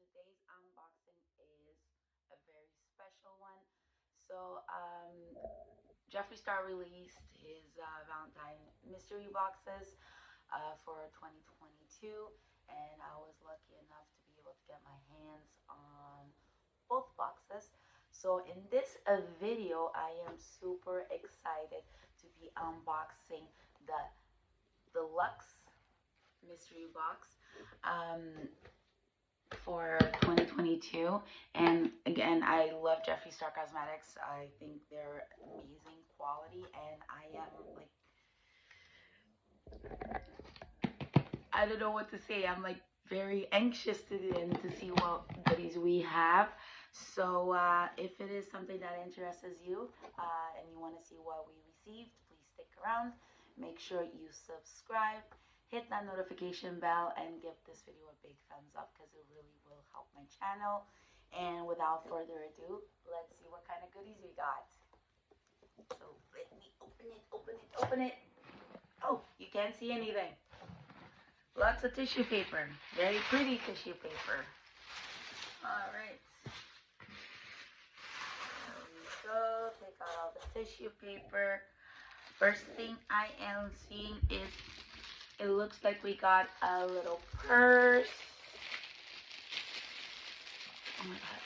today's unboxing is a very special one. So, Jeffree Star released his Valentine mystery boxes for 2022, and I was lucky enough to be able to get my hands on both boxes. So, in this video, I am super excited to be unboxing the Deluxe mystery box. For 2022. And again, I love Jeffree Star Cosmetics. I think they're amazing quality, and I am like, I don't know what to say. I'm like very anxious to see what goodies we have. So if it is something that interests you and you want to see what we received, please stick around. Make sure you subscribe, hit that notification bell, and give this video a big thumbs up because it really will help my channel. And without further ado, let's see what kind of goodies we got. So let me open it. Oh, you can't see anything. Lots of tissue paper. Very pretty tissue paper. Alright. There we go. Take out all the tissue paper. First thing I am seeing is it looks like we got a little purse. Oh my god.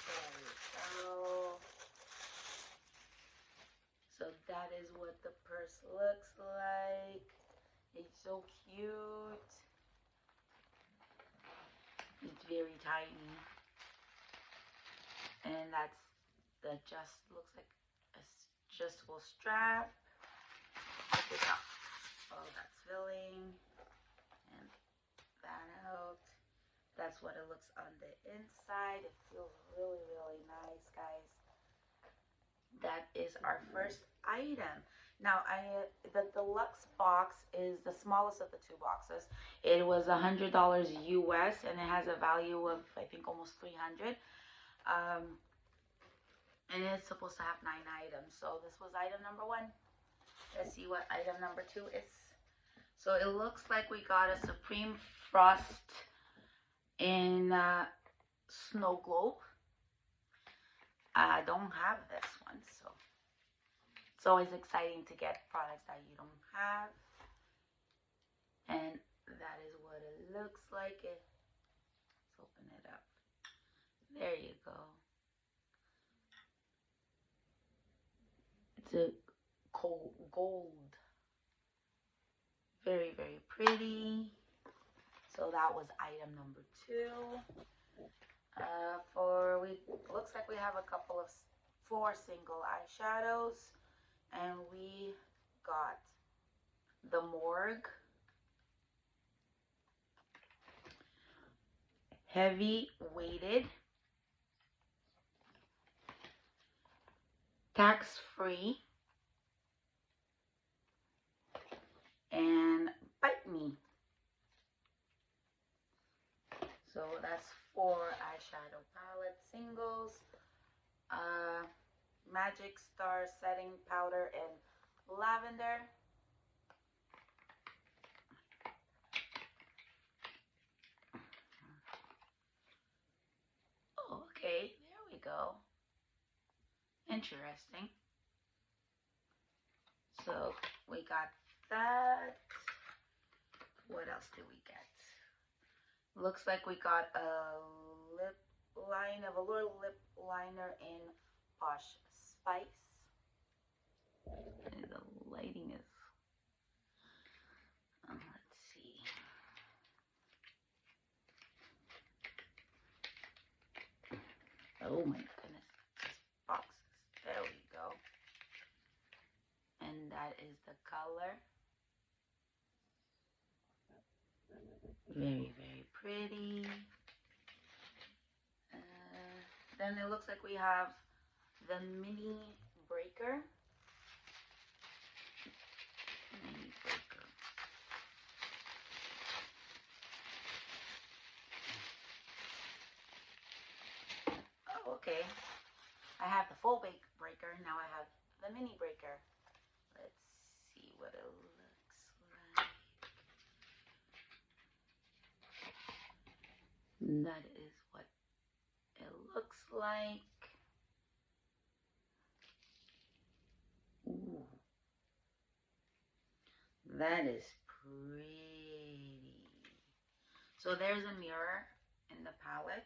There we go. So that is what the purse looks like. It's so cute. It's very tiny. And that's the looks like a adjustable strap. Check it out. Oh, that's filling. And that out. That's what it looks on the inside. It feels really, really nice, guys. That is our first item. Now, the deluxe box is the smallest of the two boxes. It was $100 US, and it has a value of, I think, almost 300. And it's supposed to have 9 items. So this was item number 1. Let's see what item number 2 is. So it looks like we got a Supreme Frost in Snow Globe. I don't have this one, so it's always exciting to get products that you don't have. And that is what it looks like. Let's open it up. There you go. It's a gold. Very, very pretty. So that was item number 2. Looks like we have a couple of 4 single eyeshadows, and we got the Morgue Heavy Weighted Tax Free and Bite Me. So that's 4 eyeshadow palette singles. Magic Star Setting Powder and Lavender. Oh, okay, there we go. Interesting. So we got that. What else did we get? Looks like we got a lip line, a Velour lip liner in Posh Spice. And the lighting is, let's see. Oh my goodness, this boxes. There we go. And that is the color. Very, very pretty. Then it looks like we have the mini breaker. Oh, okay. I have the full breaker. Now I have the mini breaker. Let's see what it looks like. That is what it looks like. Ooh. That is pretty. So there's a mirror in the palette.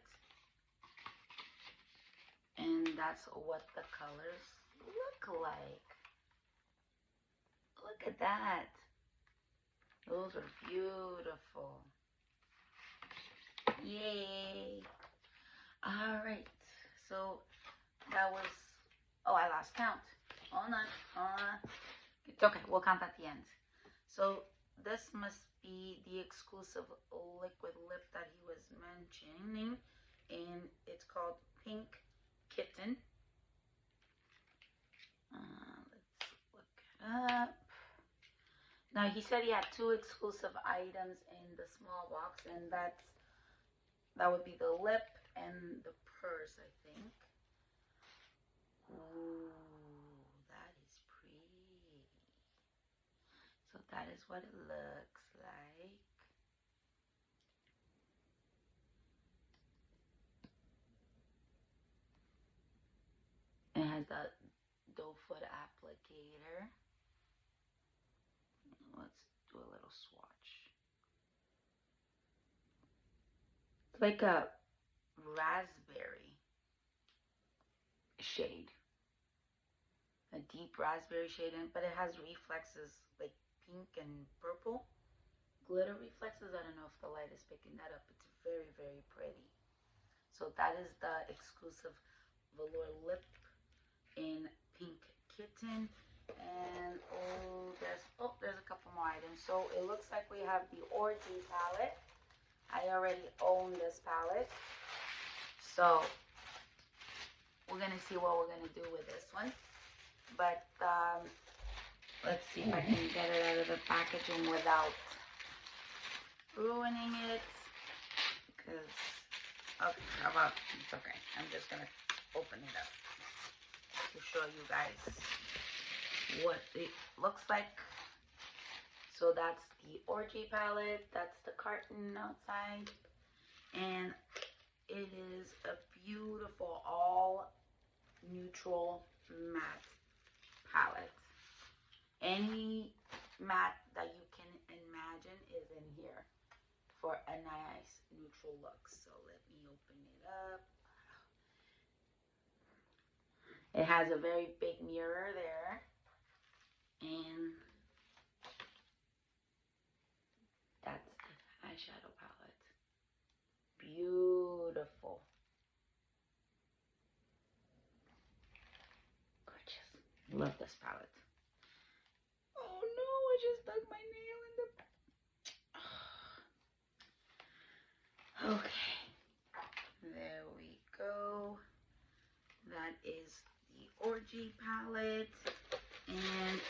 And that's what the colors look like. Look at that. Those are beautiful. Yay. Alright. So that was... Oh, I lost count. Hold on. It's okay. We'll count at the end. So this must be the exclusive liquid lip that he was mentioning. And it's called Pink Kitten. Let's look it up. Now he said he had 2 exclusive items in the small box, and that would be the lip and the purse, I think. Ooh, that is pretty. So that is what it looks like. It has the doe foot applicator. Let's do a little swatch. It's like a raspberry shade. A deep raspberry shade, but it has reflexes like pink and purple. Glitter reflexes. I don't know if the light is picking that up. It's very, very pretty. So that is the exclusive velour lip in Pink Kitten. And there's a couple more items. So it looks like we have the Orgy palette. I already own this palette. So we're gonna see what we're gonna do with this one. But let's see if I can get it out of the packaging without ruining it. Because, okay, how about, it's okay. I'm just gonna open it up to show you guys what it looks like. So that's the Orgy palette. That's the carton outside. And it is a beautiful all neutral matte palette. Any matte that you can imagine is in here for a nice neutral look. So let me open it up. It has a very big mirror there. And that's the eyeshadow palette. Beautiful. Gorgeous. Love this palette. Oh no, I just dug my nail in the... Okay. There we go. That is the Orgy palette. And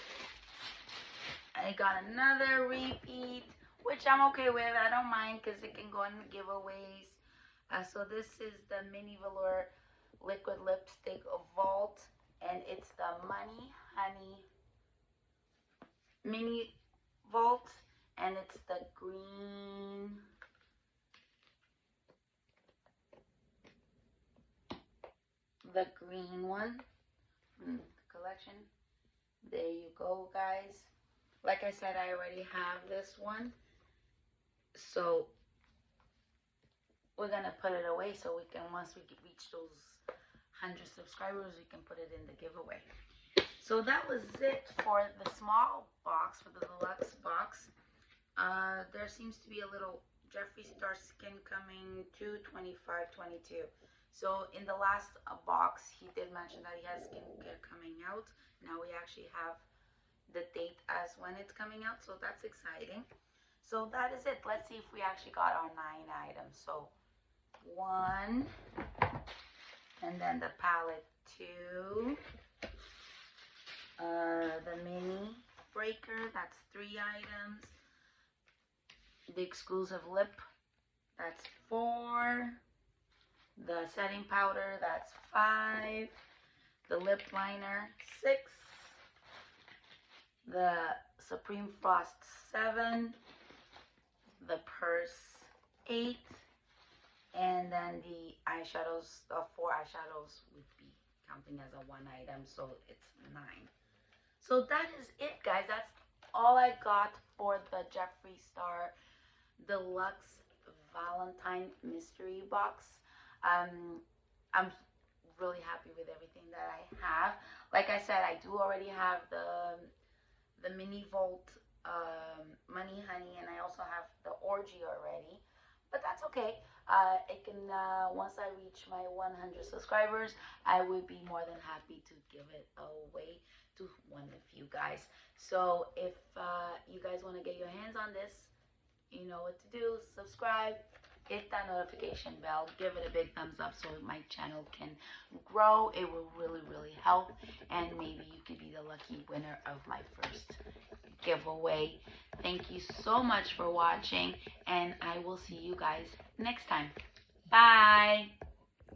I got another repeat, which I'm okay with. I don't mind because it can go in the giveaways. So this is the Mini Velour Liquid Lipstick Vault. And it's the Money Honey Mini Vault. And it's the green... the green one from the collection. There you go, guys. Like I said, I already have this one, so we're gonna put it away so we can, once we reach those 100 subscribers, we can put it in the giveaway. So that was it for the small box, for the deluxe box. There seems to be a little Jeffree Star Skin coming to 25/22. So in the last box, he did mention that he has skincare coming out. Now we actually have the date as when it's coming out, so that's exciting. So that is it. Let's see if we actually got our 9 items. So 1, and then the palette 2, the mini breaker, that's 3 items, the exclusive lip, that's 4, the setting powder, that's 5, the lip liner, 6, the Supreme Frost, 7, the purse, 8, And then the eyeshadows, 4 eyeshadows would be counting as a one item, so it's 9. So that is it, guys. That's all I got for the Jeffree Star Deluxe Valentine mystery box. I'm really happy with everything that I have. Like I said, I do already have the mini vault money honey, and I also have the orgy already, but that's okay. It can once I reach my 100 subscribers, I would be more than happy to give it away to one of you guys. So if you guys want to get your hands on this, you know what to do. Subscribe, hit that notification bell, give it a big thumbs up so my channel can grow. It will really help, and maybe you could be the lucky winner of my first giveaway. Thank you so much for watching, and I will see you guys next time. Bye.